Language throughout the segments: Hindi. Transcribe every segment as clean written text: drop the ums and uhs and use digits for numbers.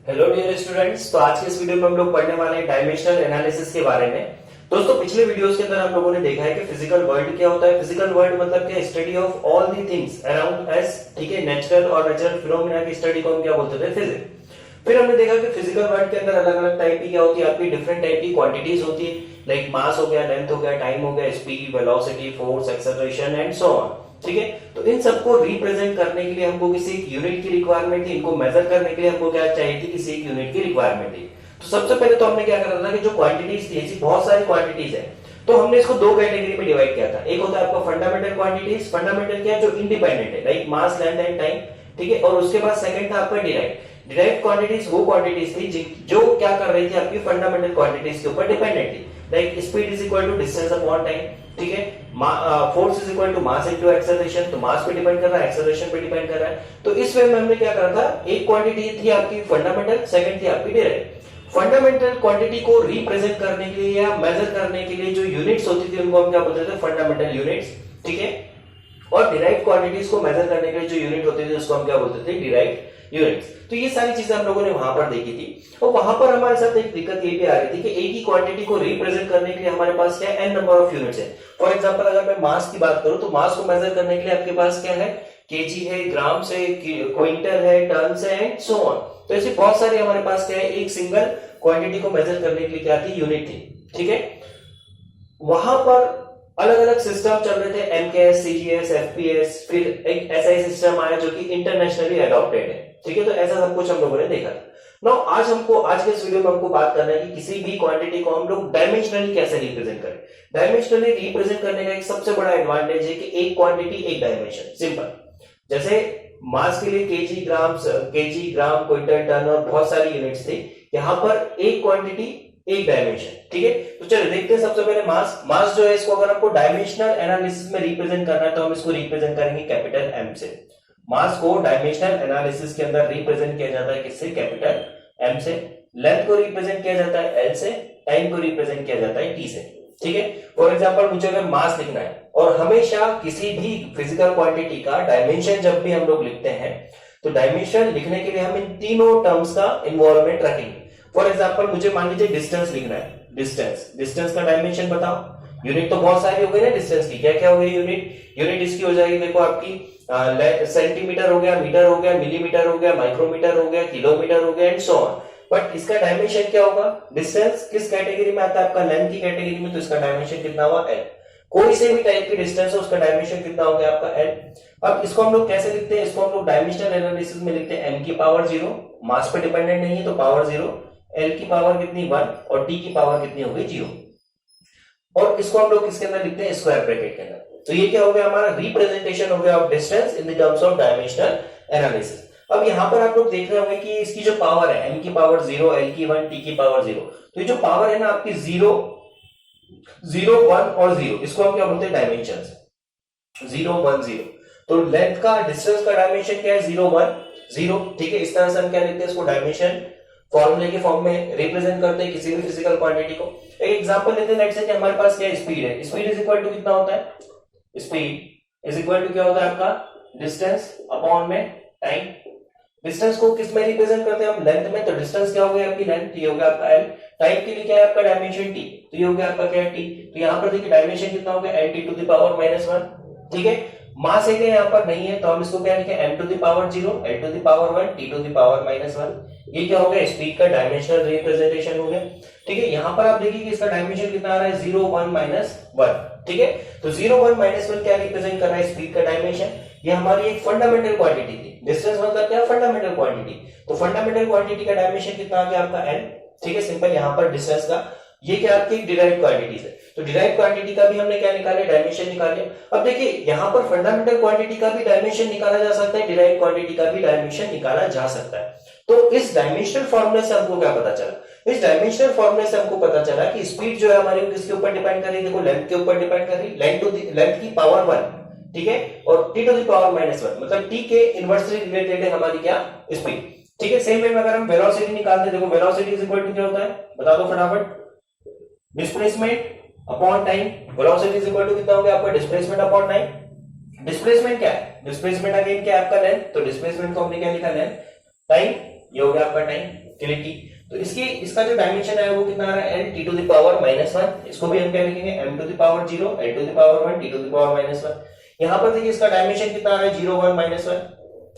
Hello dear students. तो आज के इस वीडियो में हम लोग पढ़ने वाले हैं डायमेंशनल एनालिसिस के बारे में। दोस्तों पिछले वीडियोस के अंदर हम लोगों ने देखा है कि फिजिकल वर्ल्ड क्या होता है। फिजिकल वर्ल्ड मतलब क्या, study of all the things around us, ठीक है। नेचुरल और नेचुरल फिनोमेना की स्टडी को हम क्या बोलते थे, फिजिक्स। फिर हमने देखा कि फिजिकल वर्ल्ड के अंदर अलग अलग टाइप की क्या होती है, आपकी डिफरेंट टाइप की क्वांटिटीज होती है, लाइक मास हो गया, लेंथ हो गया, टाइम हो गया, speed, velocity, force, acceleration and so on, ठीक है। तो इन सबको रिप्रेजेंट करने के लिए हमको किसी एक यूनिट की रिक्वायरमेंट थी, इनको मेजर करने के लिए हमको क्या चाहिए थी, किसी एक यूनिट की रिक्वायरमेंट थी। तो सबसे पहले तो हमने क्या करा था कि जो क्वांटिटीज थी, ऐसी बहुत सारी क्वांटिटीज है, तो हमने इसको दो कैटेगरी में डिवाइड किया था। एक होता है आपका फंडामेंटल क्वांटिटीज, फंडामेंटल क्या है, जो इंडिपेंडेंट है, like mass, length and time, ठीक है। और उसके बाद सेकंड था आपका डिराइव्ड। डिराइव्ड क्वांटिटीज वो क्वांटिटीज थी जो क्या कर रही थी, आपकी फंडामेंटल क्वांटिटीज के ऊपर डिपेंडेंट थी, like speed is equal to distance upon time, ठीक है। Force is equal to mass into acceleration, तो मास पे डिपेंड कर रहा है, एक्सेलरेशन पे डिपेंड कर रहा है। तो इस वे में हमने क्या करा था, एक क्वांटिटी थी आपकी फंडामेंटल, सेकंड थी आपकी डिराइव्ड। फंडामेंटल क्वांटिटी को रिप्रेजेंट करने के लिए या मेजर करने के लिए जो यूनिट्स होती थी उनको हम क्या बोलते थे, फंडामेंटल यूनिट्स, ठीक है। और डिराइव्ड क्वांटिटीज को मेजर करने के लिए जो यूनिट होती थी उसको हम क्या बोलते थे, डिराइव्ड यूनिट्स। तो ये सारी चीजें हम लोगों ने वहां पर देखी थी। और वहां पर हमारे साथ एक दिक्कत ये भी आ रही थी कि एक ही क्वांटिटी को रिप्रेजेंट करने के लिए हमारे पास क्या है, एन नंबर ऑफ यूनिट्स है। फॉर एग्जांपल अगर मैं मास की बात करूं तो मास को मेजर करने के लिए आपके पास क्या है, केजी है, ग्राम से, क्विंटल है, टन से एंड सो ऑन। तो ऐसी बहुत सारी हमारे पास क्या है, एक सिंगल क्वांटिटी को मेजर करने के लिए क्या थी, यूनिट थी, ठीक है। वहां पर अलग अलग सिस्टम चल रहे थे, एमकेएस, सीजीएस, एफपीएस, फिर एक एसआई सिस्टम आया जो कि इंटरनेशनली अडॉप्टेड है, ठीक है। तो ऐसा सब कुछ हम लोगों ने देखा। नाउ आज के इस वीडियो में हमको बात करना है कि किसी भी क्वांटिटी को हम लोग डायमेंशनली कैसे रिप्रेजेंट करें। डायमेंशनली रिप्रेजेंट करने का एक सबसे बड़ा एडवांटेज है कि एक क्वांटिटी एक डायमेंशन, सिंपल। जैसे मास के लिए केजी, ग्राम, क्विंटल, टन और बहुत सारी यूनिट्स थी, यहां पर एक क्वांटिटी एक डायमेंशन, ठीक है। तो चलो देखते हैं सबसे पहले मास जो है, इसको अगर आपको डायमेंशनल एनालिसिस में रिप्रेजेंट करना है तो हम इसको रिप्रेजेंट करेंगे कैपिटल एम से। मास को डायमेंशनल एनालिसिस के अंदर रिप्रेजेंट किया जाता है किससे, कैपिटल एम से। लेंथ को रिप्रेजेंट किया जाता है एल से, टाइम को रिप्रेजेंट किया जाता है टी से, ठीक है। फॉर एग्जांपल मुझे अगर मास लिखना है, और हमेशा किसी भी फिजिकल क्वांटिटी का डायमेंशन जब भी हम लोग लिखते हैं तो डायमेंशन लिखने के लिए हम इन तीनों टर्म्स का इन्वॉल्वमेंट रखेंगे। फॉर एग्जांपल मुझे मान लीजिए डिस्टेंस लिखना है, डिस्टेंस का डायमेंशन बताओ। यूनिट तो बहुत सारी हो गई ना डिस्टेंस की, क्या क्या हो गई यूनिट इसकी हो जाएगी, देखो आपकी सेंटीमीटर हो गया, मीटर हो गया, मिलीमीटर हो गया, माइक्रोमीटर हो गया, किलोमीटर हो गया एंड सो ऑन। बट इसका डायमेंशन क्या होगा, डिस्टेंस किस कैटेगरी में आता है, आपका लेंथ की कैटेगरी में, तो इसका डायमेंशन कितना हुआ, एल। कोई से भी टाइप की डिस्टेंस हो उसका डायमेंशन कितना हो गया आपका, एल। अब इसको हम लोग कैसे लिखते हैं, इसको हम लोग डायमेंशनल एनालिसिस में लिखते हैं एम की पावर 0, मास पे डिपेंडेंट नहीं है तो पावर 0, एल की पावर कितनी 1 और टी की पावर कितनी हो गई 0। और इसको हम लोग किसके अंदर लिखते हैं, स्क्वायर ब्रैकेट के अंदर। तो ये क्या हो गया, हमारा रिप्रेजेंटेशन हो गया of distance in the terms of dimensional analysis. अब यहां पर आप लोग देख रहे होंगे कि इसकी जो पावर है, एम की पावर 0, एल की 1, टी की पावर 0, तो ये जो पावर है ना आपकी 0, 0, 1 और 0, इसको हम क्या बोलते हैं, डायमेंशन। 0, 1, 0। तो लेंथ का, डिस्टेंस का डायमेंशन क्या है, 0, 1, 0, ठीक है। इस तरह से हम क्या लिखते हैं, इसको डायमेंशन फॉर्मूले के फॉर्म में रिप्रेजेंट करते हैं किसी भी फिजिकल क्वांटिटी को। एक एग्जांपल लेते हैं, लेट्स से कि हमारे पास क्या स्पीड है, स्पीड इज इक्वल टू कितना होता है, स्पीड इज इक्वल टू क्या होता है आपका, डिस्टेंस अपॉन में टाइम। डिस्टेंस को किस में रिप्रेजेंट करते हैं हम, लेंथ में, तो डिस्टेंस क्या हो गया आपकी लेंथ, ये हो गया आपका एल। टाइम के लिए क्या है आपका डायमेंशन टी, तो ये हो गया आपका क्या है, टी। तो यहां पर देखिए डायमेंशन कितना हो गया, L T to the power -1, ठीक है। मास है यहाँ पर नहीं है तो हम इसको क्या लिखें, m to the power 0, l to the power 1, t to the power -1। ये क्या हो गया, स्पीड का डायमेंशनल रिप्रेजेंटेशन हो गया, ठीक है। यहां पर आप देखिए कि इसका डायमेंशन कितना आ रहा है, 0, 1, -1, ठीक है। तो 0, 1, -1 क्या रिप्रेजेंट कर रहा है, स्पीड का डायमेंशन। ये हमारी एक फंडामेंटल क्वांटिटी थी, डिस्टेंस मतलब क्या, फंडामेंटल क्वांटिटी। तो फंडामेंटल क्वांटिटी का डायमेंशन कितना आ गया आपका l, ठीक है। सिंपल यहाँ पर डिस्टेंस का, ये क्या आपकी डिराइव्ड क्वांटिटीज है, तो डिराइव्ड क्वांटिटी का भी हमने क्या निकाला, डायमेंशन निकाल लिया। अब देखिए यहाँ पर फंडामेंटल क्वांटिटी का भी डायमेंशन निकाला जा सकता है, डिराइव्ड क्वांटिटी का भी डायमेंशन निकाला जा सकता है। तो इस डायमेंशनल फॉर्मूले से हमको क्या पता चला, इस डायमेंशनल फॉर्मूले से हमको पता चला कि स्पीड जो है हमारी किसके ऊपर डिपेंड कर रही है, देखो लेंथ के ऊपर डिपेंड कर रही है, लेंथ की पावर 1, ठीक है, और टी टू द पावर -1, मतलब टी के इनवर्सली रिलेटेड है हमारी क्या, स्पीड, ठीक है। सेम वे में अगर हम वेलोसिटी निकालते हैं, देखो वेलोसिटी इज इक्वल टू क्या होता है, बता दो फटाफट, displacement upon time. Velocity is equal to कितना हो गया आपका, डिस्प्लेसमेंट अपॉन टाइम। डिस्प्लेसमेंट क्या है, डिस्प्लेसमेंट अगेन क्या है आपका लेंथ, तो डिस्प्लेसमेंट को हमने क्या लिखा, लेंथ। टाइम ये हो गया आपका टाइम, के लिए टी। तो इसका जो डायमेंशन है वो कितना आ रहा है, n t to the power -1। इसको भी हम क्या लिखेंगे, m to the power 0, n to the power 1, t to the power -1। यहां पर देखिए इसका डायमेंशन कितना आ रहा है, 0 1 -1।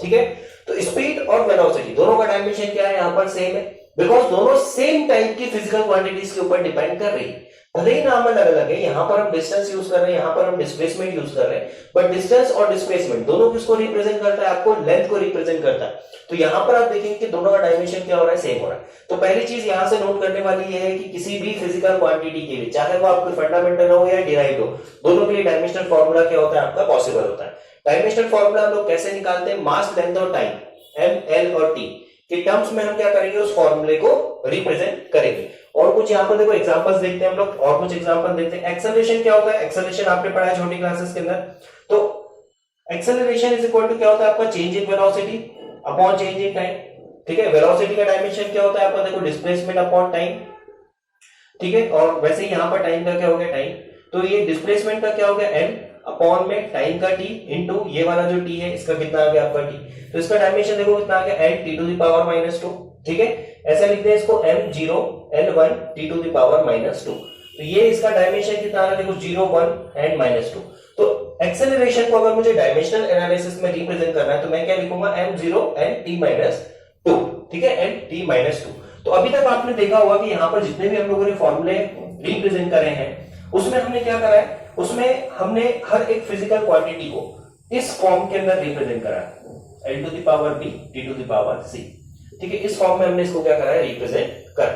ठीक है, तो स्पीड और वेलोसिटी दोनों का डायमेंशन क्या है, यहां पर सेम है, बिकॉज दोनों सेम टाइप की फिजिकल क्वांटिटीज के ऊपर डिपेंड कर रही है। भले ही नाम अलग अलग है, यहां पर हम डिस्टेंस यूज कर रहे हैं, यहां पर हम डिस्प्लेसमेंट यूज कर रहे हैं, बट डिस्टेंस और डिस्प्लेसमेंट दोनों किसको रिप्रेजेंट करता है, आपको लेंथ को रिप्रेजेंट करता है। तो यहां पर आप देखेंगे कि दोनों का डायमेंशन क्या हो रहा है, सेम हो रहा है। तो पहली चीज यहां से नोट करने वाली ये है कि किसी भी फिजिकल क्वांटिटी के लिए, चाहे वो आपके फंडामेंटल हो या डिराइव्ड हो, दोनों के लिए डायमेंशनल फॉर्मूला क्या होता है, आपका पॉसिबल होता है। डायमेंशनल फॉर्मूला हम लोग कैसे निकालते हैं, मास, लेंथ और टाइम, एम, एल और टी के टर्म्स में हम क्या करेंगे, उस फॉर्मूले को रिप्रेजेंट करेंगे। और कुछ यहाँ पर देखो एग्जांपल्स देखते हैं हम लोग, और कुछ एग्जांपल देखते हैं। एक्सेलरेशन क्या होता है, एक्सेलरेशन आपने पढ़ा है छोटी क्लासेस के अंदर। तो एक्सेलरेशन इज इक्वल टू क्या होता है आपका, change in velocity upon change in time. ठीक है, वेलोसिटी का डायमेंशन क्या होता है आपका, देखो डिस्प्लेसमेंट अपॉन टाइम। ठीक है, और वैसे ही यहाँ पर टाइम का क्या हो गया, टाइम। तो ये डिस्प्लेसमेंट का क्या हो गया, एम अपॉन में टाइम का टी इंटू ये वाला जो टी है इसका कितना आ गया आपका टी। तो इसका डायमेंशन देखो कितना आ गया, N T to the power -2। ठीक है, ऐसा लिखते हैं इसको, m0 l1 t to the power -2। तो ये इसका डायमेंशन कितना आ रहा है, देखो 0 1 एंड -2। तो एक्सेलरेशन को अगर मुझे डायमेंशनल एनालिसिस में रिप्रेजेंट करना है तो मैं क्या लिखूंगा, m0 n t -2। ठीक है, n t -2। तो अभी तक आपने देखा होगा कि यहाँ पर जितने भी हम लोगों ने फॉर्मूले रिप्रेजेंट करे हैं उसमें हमने क्या करा है, उसमें हमने हर एक फिजिकल क्वांटिटी को इस फॉर्म के अंदर रिप्रेजेंट करा है, l to the power b t to the power c। ठीक है, इस फॉर्म में हमने इसको क्या करा है, रिप्रेजेंट करा।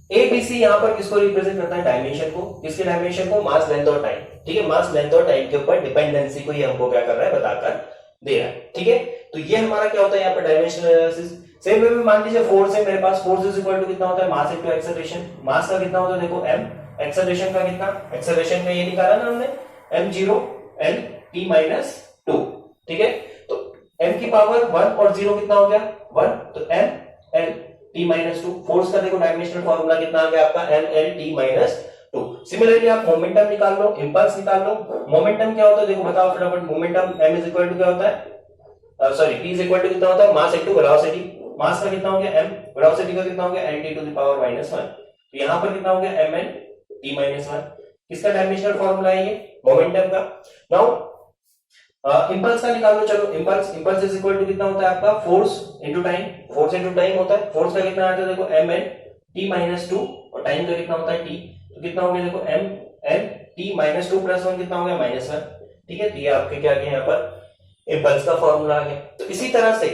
ABC यहां पर किसको रिप्रेजेंट करता है, डायमेंशन को। किसके डायमेंशन को, मास, लेंथ और टाइम। ठीक है, मास, लेंथ और टाइम के ऊपर डिपेंडेंसी को ये हमको क्या कर रहा है, बताकर दे रहा है। ठीक है, तो ये हमारा क्या होता है यहाँ पर डायमेंशनल एनालिसिस। सेम वे में मान लीजिए फोर्स है मेरे पास, फोर्स इज इक्वल टू कितना होता है, मास इनटू एक्सेलरेशन। मास का कितना होता है, देखो m, एक्सेलरेशन का कितना, एक्सेलरेशन का ये निकाला ना हमने, m0 l t -2। ठीक है, तो m की पावर 1 और 0 कितना हो गया, 1। तो m l t -2। फोर्स का देखो डायमेंशनल फॉर्मूला कितना आ गया आपका, m l t -2। सिमिलरली आप मोमेंटम निकाल लो, इंपल्स निकाल लो। मोमेंटम क्या होता है, देखो बताओ फटाफट। Momentum m is equal to क्या होता है, sorry p is equal to कितना होता है, मास इनटू वेलोसिटी। मास का कितना हो गया m, वेलोसिटी का कितना हो गया n t to the power -1। तो यहां पर कितना हो गया m n t -1। किसका डायमेंशनल फॉर्मूला है ये, मोमेंटम का। नाउ इंपल्स का निकाल लो, चलो। इंपल्स इज इक्वल टू कितना होता है आपका, force into time. Force into time होता है, फोर्स का कितना आता है देखो m n t -2 और टाइम का कितना होता है t। तो कितना हो गया देखो m n t -2 + 1 कितना हो गया, -1। ठीक है, तो ये आपके क्या आ गया यहाँ पर, इंपल्स का फॉर्मूला आ गया। तो इसी तरह से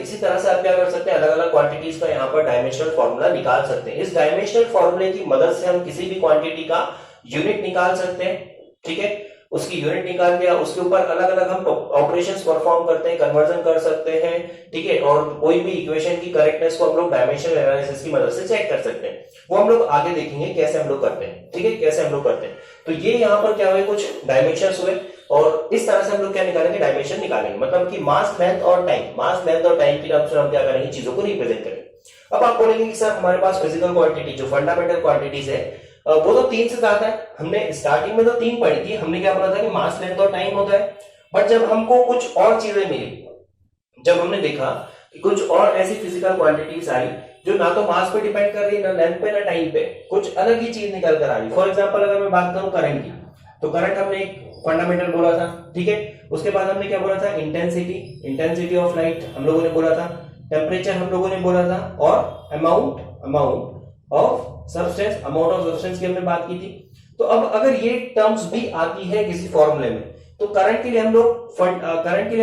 आप क्या कर सकते हैं, अलग अलग क्वांटिटीज का यहाँ पर डायमेंशनल फॉर्मूला निकाल सकते हैं। इस डायमेंशनल फॉर्मूले की मदद से हम किसी भी क्वांटिटी का यूनिट निकाल सकते हैं। ठीक है, उसकी यूनिट निकाल लिया, उसके ऊपर अलग अलग हम ऑपरेशंस परफॉर्म करते हैं, कन्वर्जन कर सकते हैं। ठीक है, और कोई भी इक्वेशन की करेक्टनेस को हम लोग डायमेंशनल एनालिसिस की मदद से चेक कर सकते हैं। वो हम लोग आगे देखेंगे कैसे हम लोग करते हैं। ठीक है, कैसे हम लोग करते हैं। तो ये यहाँ पर क्या हुए, कुछ डायमेंशंस हुए और इस तरह से हम लोग क्या निकालेंगे, डायमेंशन निकालेंगे। मतलब कि मास, लेंथ और टाइम, मास, लेंथ और टाइम की टर्म्स में हम क्या करेंगे, चीजों को रिप्रेजेंट करेंगे। अब आप बोलेंगे कि सर हमारे पास फिजिकल क्वांटिटी जो फंडामेंटल क्वांटिटीज है वो तो 3 से ज्यादा है। हमने स्टार्टिंग में तो 3 पढ़ी थी, हमने क्या पढ़ा था कि मास, लेंथ और टाइम होता है। बट जब हमको कुछ और चीजें मिली, जब हमने देखा कि कुछ और ऐसी फिजिकल क्वांटिटीज आई जो ना तो मास पे डिपेंड कर रही, ना लेंथ पे, ना टाइम पे, कुछ अलग ही चीज निकल कर आ रही। फॉर एग्जांपल अगर मैं बात करूं करंट की, तो करंट हमने एक फंडामेंटल बोला था। ठीक है, उसके बाद हमने क्या बोला था, इंटेंसिटी ऑफ लाइट हम लोगों ने बोला था, टेम्परेचर हम लोगों ने बोला था, और अमाउंट ऑफ सब्सटेंस की हमने बात की थी। तो अब अगर ये टर्म्स भी आती है किसी फॉर्मूले में, तो करंट के लिए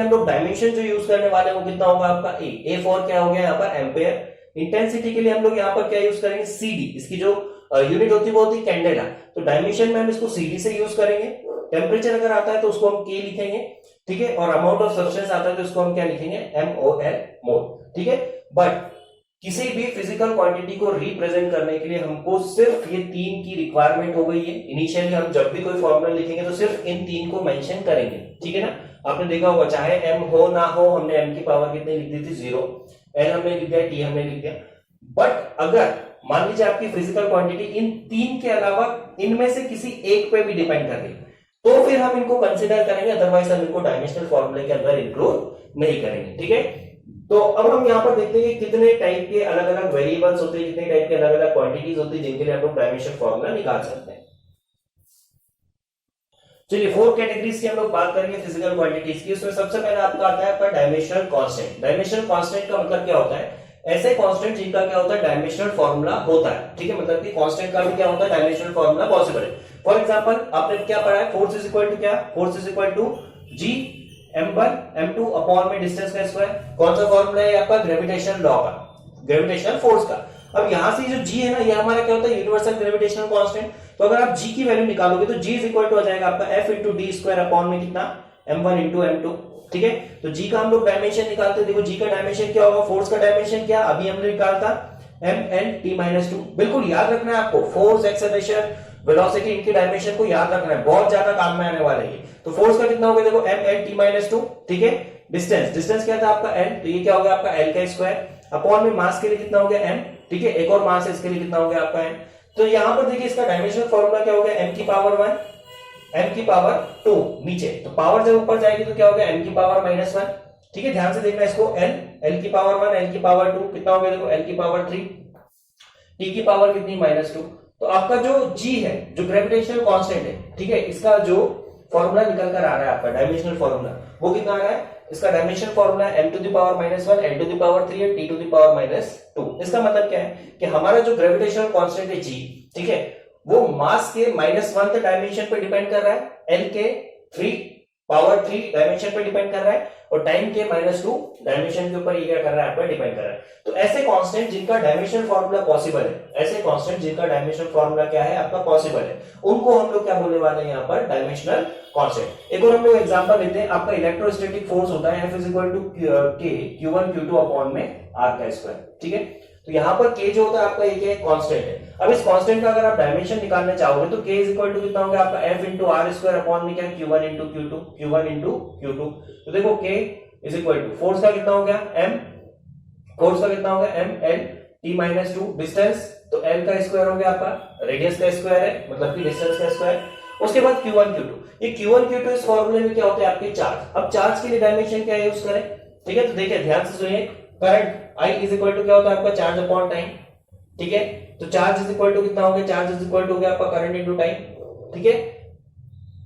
हम लोग डायमेंशन जो यूज करने वाले हैं वो कितना होगा आपका, ए फॉर क्या हो गया यहाँ पर, एम्पेयर। इंटेंसिटी के लिए हम लोग यहाँ पर क्या यूज करेंगे, CD। इसकी जो यूनिट होती है वो होती है कैंडेला। तो डायमेंशन में हम इसको CD से यूज करेंगे। टेम्परेचर अगर आता है तो उसको हम K लिखेंगे। ठीक है, और अमाउंट ऑफ सब्सटेंस आता है तो उसको हम क्या लिखेंगे, MOL, मोल। ठीक है, बट किसी भी फिजिकल क्वांटिटी को रिप्रेजेंट करने के लिए हमको सिर्फ ये 3 की रिक्वायरमेंट हो गई है। इनिशियली हम जब भी कोई फॉर्मूला लिखेंगे तो सिर्फ इन 3 को मेंशन करेंगे। ठीक है ना, आपने देखा होगा चाहे m हो ना हो, हमने m की पावर कितनी लिख दी थी, 0। l हमने लिख दिया, t हमने लिख दिया। बट अगर मान लीजिए आपकी फिजिकल क्वांटिटी इन 3 के अलावा इनमें से किसी एक पे भी डिपेंड कर रही, तो फिर हम इनको कंसिडर करेंगे, अदरवाइज हम इनको डायमेंशनल फॉर्मूले के अंदर इंक्लूड नहीं करेंगे। ठीक है, तो अब हम यहाँ पर देखते हैं कि कितने टाइप के अलग अलग वेरिएबल्स होते हैं, कितने टाइप के अलग अलग क्वांटिटीज होती है जिनके लिए हम लोग डायमेंशन फॉर्मूला निकाल सकते हैं। चलिए 4 कैटेगरीज की हम लोग बात करेंगे फिजिकल क्वांटिटीज की। उसमें सबसे पहले आपका आता है आपका डायमेंशनल कांस्टेंट। डायमेंशनल कांस्टेंट का मतलब क्या होता है? ऐसे कांस्टेंट जिनका क्या होता है डायमेंशनल फॉर्मूला होता है, ठीक है, मतलब कि कांस्टेंट का भी क्या होता है डायमेंशनल फॉर्मूला पॉसिबल है। फॉर एग्जांपल आपने क्या पढ़ा है, फोर्स इज इक्वल टू क्या, force is equal to G m1 m2 upon में डिस्टेंस का स्क्वायर। कौन सा फॉर्मूला है आपका? ग्रेविटेशनल लॉ का, ग्रेविटेशनल फोर्स का। अब यहां से जो g है ना, ये हमारा क्या होता है यूनिवर्सल ग्रेविटेशनल कांस्टेंट। तो अगर आप g की वैल्यू निकालोगे तो g इज इक्वल टू आ जाएगा आपका f into D square upon में कितना m1 इंटू m2, ठीक है। तो g का हम लोग डायमेंशन निकालते हैं। देखो g का डायमेंशन क्या होगा, फोर्स का डायमेंशन क्या अभी हमने निकाला था mn(t-2). बिल्कुल याद रखना है आपको, फोर्स, एक्सेलरेशन, वेलोसिटी, इनके डायमेंशन को याद रखना है, बहुत ज्यादा काम में आने वाले हैं। तो फोर्स का कितना हो गया देखो mn(t-2), ठीक है। डिस्टेंस क्या था आपका n, तो ये क्या हो गया आपका l का स्क्वायर अपॉन में मास के लिए कितना हो गया m, ठीक है। एक और मास है इसके लिए कितना हो गया आपका n। तो यहां पर देखिए इसका डायमेंशनल फॉर्मूला क्या हो गया m की पावर 1 m की पावर 2 नीचे, तो पावर जब ऊपर जाएगी तो क्या हो गया m की पावर -1, ठीक है। ध्यान से देखना इसको, l की पावर 1 l की पावर 2 कितना हो गया देखो l की पावर 3 t की पावर कितनी -2। तो आपका जो g है, जो ग्रेविटेशनल कांस्टेंट है, ठीक है, इसका जो फॉर्मूला निकल कर आ रहा है आपका डायमेंशनल फॉर्मूला, वो कितना आ रहा है? इसका डायमेंशन फॉर्मूला है m to the power -1 n to the power 3 और t टू द पावर -2। इसका मतलब क्या है कि हमारा जो ग्रेविटेशनल कांस्टेंट है g, ठीक है, वो मास के -1 डायमेंशन पे डिपेंड कर रहा है, l के 3 डायमेंशन पे डिपेंड कर रहा है, और टाइम के -2 डायमेंशन के ऊपर ये क्या कर रहा है आपका डिपेंड कर रहा है। तो ऐसे कांस्टेंट जिनका डायमेंशनल फार्मूला पॉसिबल है, ऐसे कांस्टेंट जिनका डायमेंशनल फार्मूला क्या है आपका पॉसिबल है, उनको हम लोग क्या बोलने वाले हैं यहाँ पर डायमेंशनल कांस्टेंट। एक और हम लोग एग्जांपल लेते हैं, आपका इलेक्ट्रोस्टैटिक फोर्स होता है F = K Q1 Q2 upon में R का स्क्वायर, ठीक है। तो यहाँ पर K जो होता है आपका एक कांस्टेंट है। अब इस कांस्टेंट का अगर आप डायमेंशन निकालना चाहोगे तो K = कितना होगा आपका F into r square upon में क्या Q1 इंटू Q2। तो देखो K is equal to force का कितना हो गया m, फोर्स का कितना हो गया m l(t-2), डिस्टेंस तो l का स्क्वायर हो गया आपका, रेडियस का स्क्वायर है मतलब कि डिस्टेंस का स्क्वायर। उसके बाद Q1 Q2, ये Q1 Q2 इस फॉर्मूले में क्या होते हैं आपके चार्ज। अब चार्ज के लिए डायमेंशन क्या यूज करें, ठीक है। तो देखिए ध्यान से सुनिए, current I is equal to क्या होता है आपका चार्ज अपॉन टाइम, ठीक है। तो चार्ज इज इक्वल टू कितना हो गया, चार्ज इज इक्वल टू हो गया आपका करंट इंटू टाइम, ठीक है।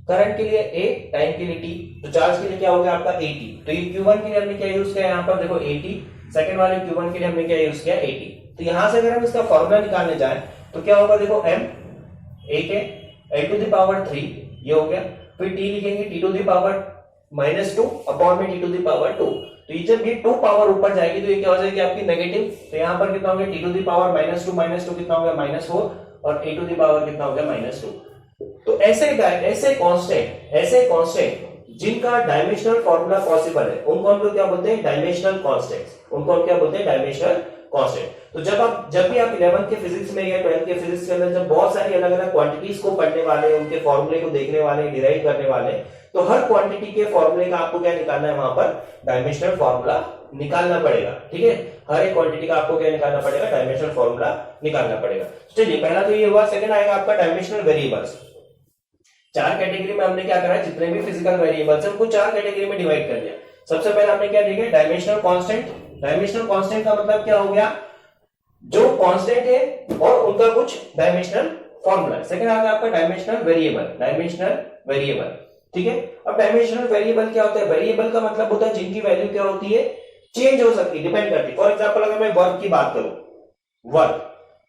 करंट के लिए A, टाइम के लिए T, तो चार्ज के लिए क्या हो गया आपका AT। तो ये Q1 के लिए हमने क्या यूज किया यहाँ पर देखो AT, सेकंड वाले Q1 के लिए हमने क्या यूज किया AT। तो यहां से अगर हम इसका फॉर्मूला निकालने जाएं तो क्या होगा देखो m a के l टू द पावर 3 ये हो गया, फिर t लिखेंगे t to the power -2 upon में t टू द पावर 2। तो ये जब ये 2 पावर ऊपर जाएगी तो ये क्या हो जाएगी आपकी नेगेटिव, तो यहां पर कितना हो गया t टू द पावर -2 कितना हो गया -4 और a टू द पावर कितना हो गया -2। तो ऐसे कांस्टेंट जिनका डायमेंशनल फॉर्मूला पॉसिबल है उनको हम लोग क्या बोलते हैं डायमेंशनल कांस्टेंट्स, उनको हम क्या बोलते हैं डायमेंशनल कांस्टेंट। तो जब भी आप 11th के फिजिक्स में या 12th के फिजिक्स के अंदर जब बहुत सारी अलग अलग क्वांटिटीज को पढ़ने वाले, उनके फॉर्मूले को देखने वाले, डिराइव करने वाले, तो हर क्वांटिटी के फॉर्मूले का आपको क्या निकालना है, वहां पर डायमेंशनल फॉर्मूला निकालना पड़ेगा, ठीक है। हर एक क्वांटिटी का आपको क्या निकालना पड़ेगा, डायमेंशनल फॉर्मूला निकालना पड़ेगा। चलिए पहला तो ये हुआ, सेकंड आएगा आपका डायमेंशनल वेरिएबल्स। 4 कैटेगरी में हमने क्या करा है, जितने भी फिजिकल वेरिएबल्स हैं उनको 4 कैटेगरी में डिवाइड कर दिया। सबसे पहले हमने क्या देखा, डायमेंशनल कांस्टेंट। डायमेंशनल कांस्टेंट का मतलब क्या हो गया, जो कांस्टेंट है और उनका कुछ डायमेंशनल फॉर्मूला। सेकंड आ गया आपका डायमेंशनल वेरिएबल, ठीक है। अब डायमेंशनल वेरिएबल क्या होता है, वेरिएबल का मतलब होता है जिनकी वैल्यू क्या होती है, चेंज हो सकती है, डिपेंड करती है। फॉर एग्जांपल अगर मैं वर्क की बात करूं,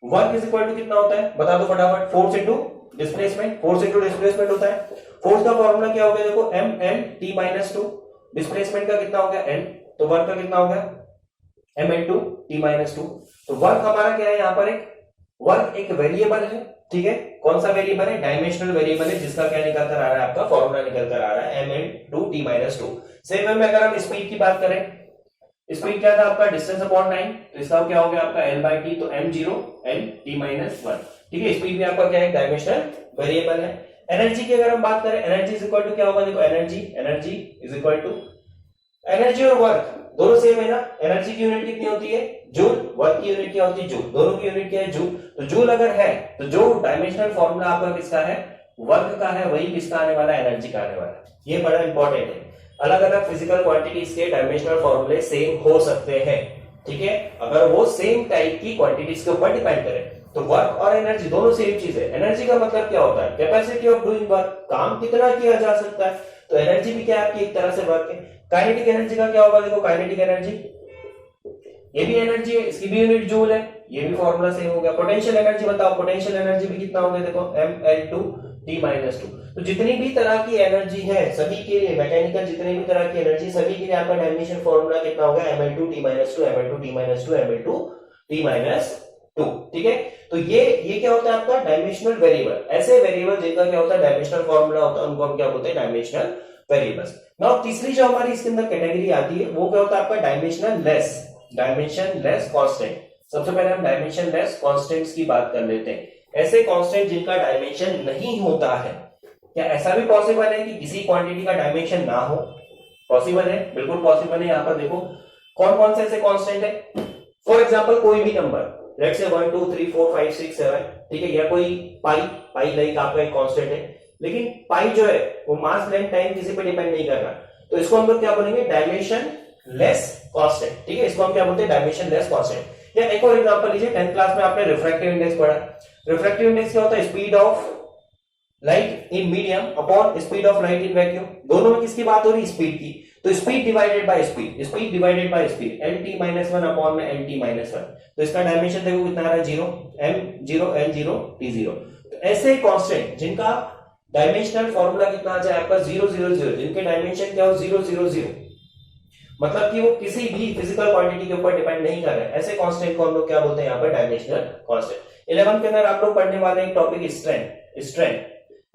वर्क इज इक्वल टू कितना होता है बता दो फटाफट, फोर्स इंटू डिस्प्लेसमेंट होता है। फोर्स का फॉर्मूला क्या हो गया देखो mn(t-2), डिस्प्लेसमेंट का कितना हो गया n, तो वर्क का कितना हो गया mn(t-2). तो वर्क हमारा क्या है, यहाँ पर वर्क एक वेरिएबल है, ठीक है। कौन सा वेरिएबल है, डायमेंशनल वेरिएबल है, जिसका क्या निकल कर आ रहा है आपका फॉर्मूला निकल कर आ रहा है mn(t-2). सेम में अगर हम स्पीड की बात करें, स्पीड क्या था आपका डिस्टेंस अपॉन टाइम, तो इसका क्या हो गया आपका l/t, तो m0 n(t-1), ठीक है। स्पीड भी आपका क्या है, डायमेंशनल वेरिएबल है। एनर्जी की अगर हम बात करें, एनर्जी इज इक्वल टू क्या होगा देखो, energy is equal to, energy और वर्क दोनों सेम है ना। एनर्जी की यूनिट कितनी होती है, जूल, वर्क की यूनिट क्या होती है, जूल, दोनों की यूनिट क्या है, जूल। तो जूल अगर है तो जो डायमेंशनल फॉर्मूला आपका किसका है, वर्क का है, वही किसका आने वाला है, एनर्जी का आने वाला है। ये बड़ा इंपॉर्टेंट है। अलग अलग फिजिकल क्वांटिटीज के डायमेंशनल फॉर्मूले सेम हो सकते हैं, ठीक है, अगर वो सेम टाइप की क्वांटिटीज के ऊपर डिपेंड करे। तो वर्क और एनर्जी दोनों सेम चीज है। एनर्जी का मतलब क्या होता है? कैपेसिटी ऑफ डूइंग वर्क, काम कितना किया जा सकता है। तो एनर्जी भी क्या है आपकी एक तरह से वर्क है। काइनेटिक एनर्जी का क्या होगा? देखो काइनेटिक एनर्जी ये भी एनर्जी है, इसकी भी यूनिट जूल है, ये भी फॉर्मूला सेम हो गया। पोटेंशियल एनर्जी बताओ, पोटेंशियल एनर्जी भी कितना होगा? देखो mL2T-2। तो जितनी भी तरह की एनर्जी है सभी के लिए, मैकेनिकल जितनी भी तरह की एनर्जी सभी के लिए आपका डायमेंशन फॉर्मूला कितना होगा? mL2T-2 mL2T-2 mL2T-2, ठीक है। तो ये क्या होता है आपका डायमेंशनल वेरिएबल। ऐसे वेरिएबल जिनका क्या होता है डायमेंशनल फॉर्मूला होता है उनको हम क्या बोलते हैं? Dimensional variables. नाउ तीसरी जो हमारी इसके अंदर कैटेगरी आती है वो क्या होता है आपका? Dimensional less, dimension less constant. सबसे पहले हम डायमेंशन लेस कांस्टेंट्स की बात कर लेते हैं। ऐसे कांस्टेंट जिनका डायमेंशन नहीं होता है। क्या ऐसा भी पॉसिबल है कि किसी क्वांटिटी का डायमेंशन ना हो? पॉसिबल है, बिल्कुल पॉसिबल है। यहां पर देखो कौन कौन से ऐसे कांस्टेंट है। फॉर एग्जांपल कोई भी नंबर, लेट्स से 1 2 3 4 5 6 7, ठीक है, या कोई पाई लाइक आपका एक कांस्टेंट है, लेकिन पाई जो है वो मास लेंथ टाइम किसी पे डिपेंड नहीं कर रहा, तो इसको हम लोग क्या बोलेंगे? डायमेंशन लेस कांस्टेंट, ठीक है, इसको हम क्या बोलते हैं? Dimension less constant. या एक और एग्जांपल लीजिए, 10th क्लास में आपने रिफ्रैक्टिव इंडेक्स पढ़ा। रिफ्रैक्टिव इंडेक्स क्या होता है? Speed of light in medium upon speed of light in vacuum. दोनों में किसकी बात हो रही है? स्पीड की। तो speed divided by speed, speed divided by speed, LT-1 upon में LT-1। तो इसका डायमेंशन देखो कितना आ रहा है? 0, m0 l0 t0। तो ऐसे कांस्टेंट जिनका डायमेंशनल फॉर्मूला कितना आ जाए आपका? 0 0 0, जिनके डायमेंशन क्या हो? 0 0 0, मतलब कि वो किसी भी फिजिकल क्वांटिटी के ऊपर डिपेंड नहीं कर रहे हैं। ऐसे कांस्टेंट को हम लोग क्या बोलते हैं यहाँ पर? Dimensional constant. 11 के अंदर आप लोग पढ़ने वाले एक टॉपिक स्ट्रेंथ।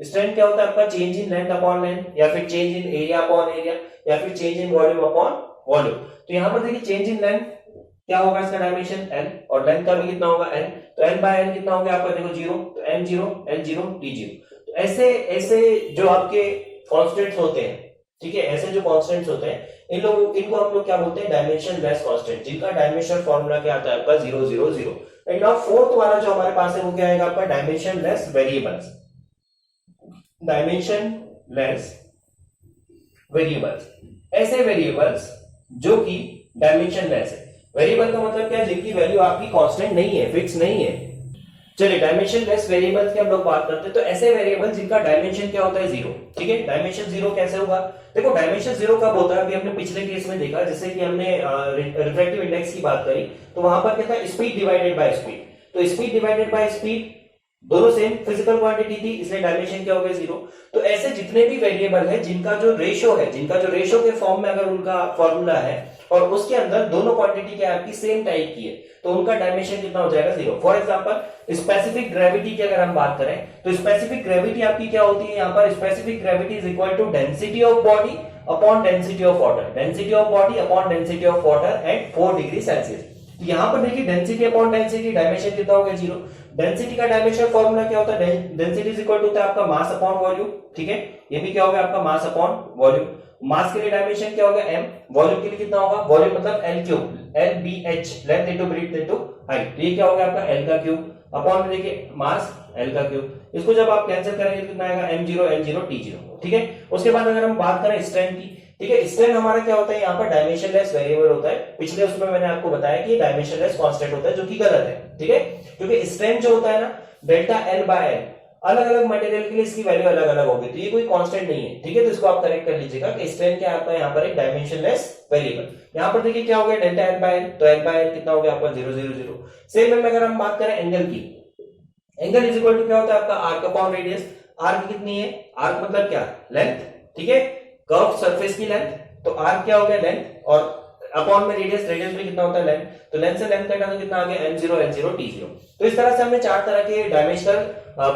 स्ट्रेंथ क्या होता है आपका? Change in length upon length, या फिर change in area upon area, या फिर change in volume upon volume. तो यहाँ पर देखिए चेंज इन लेंथ क्या होगा? इसका डायमेंशन l, और लेंथ का भी कितना होगा? l। तो l बाय l कितना हो गया आपका? देखो 0, तो m0 l0 t0। तो ऐसे जो आपके कांस्टेंट्स होते हैं, ठीक है, ऐसे जो कांस्टेंट्स होते हैं इनको हम लोग क्या बोलते हैं? डायमेंशन लेस कांस्टेंट, जिनका डायमेंशनल फॉर्मूला क्या आता है आपका? 0 0 0। एंड नाउ फोर्थ वाला जो हमारे पास है वो क्या आएगा आपका? Dimension less variables. Dimension less variables, ऐसे वेरिएबल्स जो कि डायमेंशन लेस है। वेरिएबल का मतलब क्या है? जिनकी वैल्यू आपकी कांस्टेंट नहीं है, फिक्स नहीं है। चलिए डायमेंशन लेस वेरिएबल्स की हम लोग बात करते हैं। तो ऐसे वेरिएबल जिनका डायमेंशन क्या होता है? 0, ठीक है। डायमेंशन 0 कैसे होगा? देखो डायमेंशन 0 कब होता है? अभी हमने पिछले केस में देखा, जैसे कि हमने रिफ्रैक्टिव इंडेक्स की बात करी, तो वहां पर क्या था? Speed divided by speed. तो स्पीड डिवाइडेड बाय स्पीड दोनों सेम फिजिकल क्वांटिटी थी, इसलिए डायमेंशन क्या हो गया? 0। तो ऐसे जितने भी वेरिएबल है जिनका जो रेशियो है, जिनका जो रेशियो के फॉर्म में अगर उनका फॉर्मूला है और उसके अंदर दोनों क्वांटिटी क्या आपकी सेम टाइप की है, तो उनका डायमेंशन कितना हो जाएगा? 0। फॉर एग्जांपल स्पेसिफिक ग्रेविटी की अगर हम बात करें, तो स्पेसिफिक ग्रेविटी आपकी क्या होती है? यहाँ पर specific gravity is equal to density of body upon density of water, density of body upon density of water at 4 degree Celsius. तो यहाँ पर देखिए डेंसिटी अपॉन डेंसिटी, डायमेंशन कितना हो गया? 0। डेंसिटी का डायमेंशन फॉर्मूला क्या होता है? डेंसिटी इज इक्वल टू होता है आपका मास अपॉन वॉल्यूम, ठीक है, ये भी क्या हो गया आपका? Mass upon volume. मास के लिए डायमेंशन क्या होगा? m, वॉल्यूम के लिए कितना होगा? वॉल्यूम मतलब l cube, LBH, length into breadth into height, ये क्या हो गया आपका? l का क्यूब अपॉन में देखिए मास l का क्यूब। इसको जब आप कैंसिल करेंगे तो कितना आएगा? m0 l0 t0, ठीक है। उसके बाद अगर हम बात करें स्ट्रेंथ की, ठीक है, स्ट्रेंथ हमारा क्या होता है? यहाँ पर डायमेंशन लेस वेरिएबल होता है। पिछले उसमें मैंने आपको बताया कि डायमेंशन लेस कांस्टेंट होता है, जो कि गलत है, ठीक है, क्योंकि स्ट्रेंथ जो होता है ना डेल्टा L बाय L, अलग अलग मटेरियल के लिए इसकी वैल्यू अलग अलग होगी, तो ये कोई कांस्टेंट नहीं है, ठीक है। तो इसको आप करेक्ट कर लीजिएगा कि स्ट्रेंथ क्या आपका यहाँ पर एक डायमेंशन लेस वेरिएबल। यहाँ पर देखिए क्या हो गया? डेल्टा L बाय L, तो L बाय L कितना हो गया आपका? 0 0 0। सेम में अगर हम बात करें एंगल की, एंगल इज इक्वल टू क्या होता है आपका? Arc upon radius. आर्क कितनी है? आर्क मतलब क्या? लेंथ, ठीक है, कर्व सरफेस की लेंथ। तो आर्क क्या हो गया? लेंथ, और अपॉन में रेडियस, रेडियस में कितना होता है? लेंथ, तो लेंथ से लेंथ कटा तो कितना आ गया? m0 l0 t0। तो इस तरह से हमने चार तरह के डायमेंशनल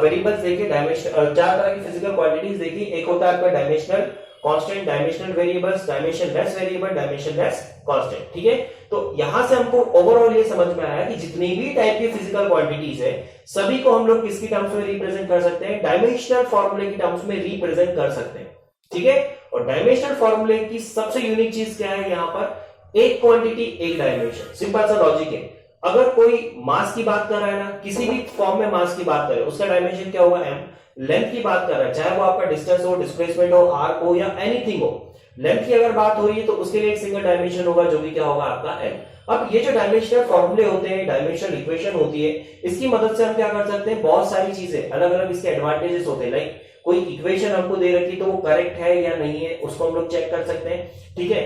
वेरिएबल्स देखे, डायमेंशन चार तरह की फिजिकल क्वांटिटीज देखी। एक होता है आपका dimensional constant, dimensional variables, dimension less variable, dimension less constant, ठीक है। तो यहां से हमको ओवरऑल ये समझ में आया कि जितनी भी टाइप की फिजिकल क्वांटिटीज है सभी को हम लोग किसकी टर्म्स में रिप्रेजेंट कर सकते हैं? डायमेंशनल फॉर्मूले की टर्म्स में रिप्रेजेंट कर सकते हैं, ठीक है। और डायमेंशनल फॉर्मूले की सबसे यूनिक चीज क्या है? यहाँ पर एक क्वांटिटी एक डायमेंशन, सिंपल सा लॉजिक है। अगर कोई मास की बात कर रहा है ना, किसी भी फॉर्म में मास की बात करे, उसका डायमेंशन क्या होगा? m। लेंथ की बात कर रहा है, चाहे वो आपका डिस्टेंस हो, डिस्प्लेसमेंट हो, आर्क हो या एनीथिंग हो, लेंथ की अगर बात हो रही है तो उसके लिए एक सिंगल डायमेंशन होगा जो कि क्या होगा आपका एल। अब ये जो डायमेंशनल फॉर्मूले होते हैं, डायमेंशनल इक्वेशन होती है, इसकी मदद से हम क्या कर सकते हैं, बहुत सारी चीजें अलग अलग इसके एडवांटेजेस होते हैं। लाइक कोई इक्वेशन हमको दे रखी तो वो करेक्ट है या नहीं है उसको हम लोग चेक कर सकते हैं, ठीक है।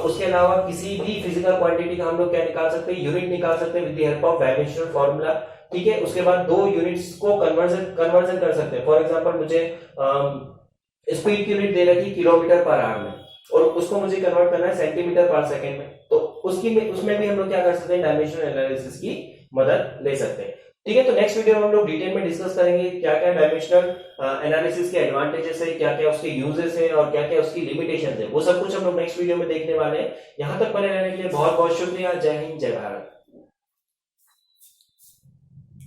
उसके अलावा किसी भी फिजिकल क्वांटिटी का हम लोग क्या निकाल सकते हैं, यूनिट निकाल सकते हैं with the help of dimensional formula, ठीक है। उसके बाद दो यूनिट्स को कन्वर्जन कर सकते हैं। फॉर एग्जांपल मुझे स्पीड की यूनिट दे रखी किलोमीटर पर आवर में और उसको मुझे कन्वर्ट करना है सेंटीमीटर पर सेकंड में, तो उसमें भी हम लोग क्या कर सकते हैं, डायमेंशनल एनालिसिस की मदद ले सकते हैं, ठीक है। तो नेक्स्ट वीडियो में हम लोग डिटेल में डिस्कस करेंगे क्या क्या डायमेंशनल एनालिसिस के एडवांटेजेस है, क्या क्या उसके यूजेस है और क्या क्या उसकी लिमिटेशंस है, वो सब कुछ हम लोग नेक्स्ट वीडियो में देखने वाले हैं। यहां तक बने रहने के लिए बहुत बहुत शुक्रिया। जय हिंद, जय भारत।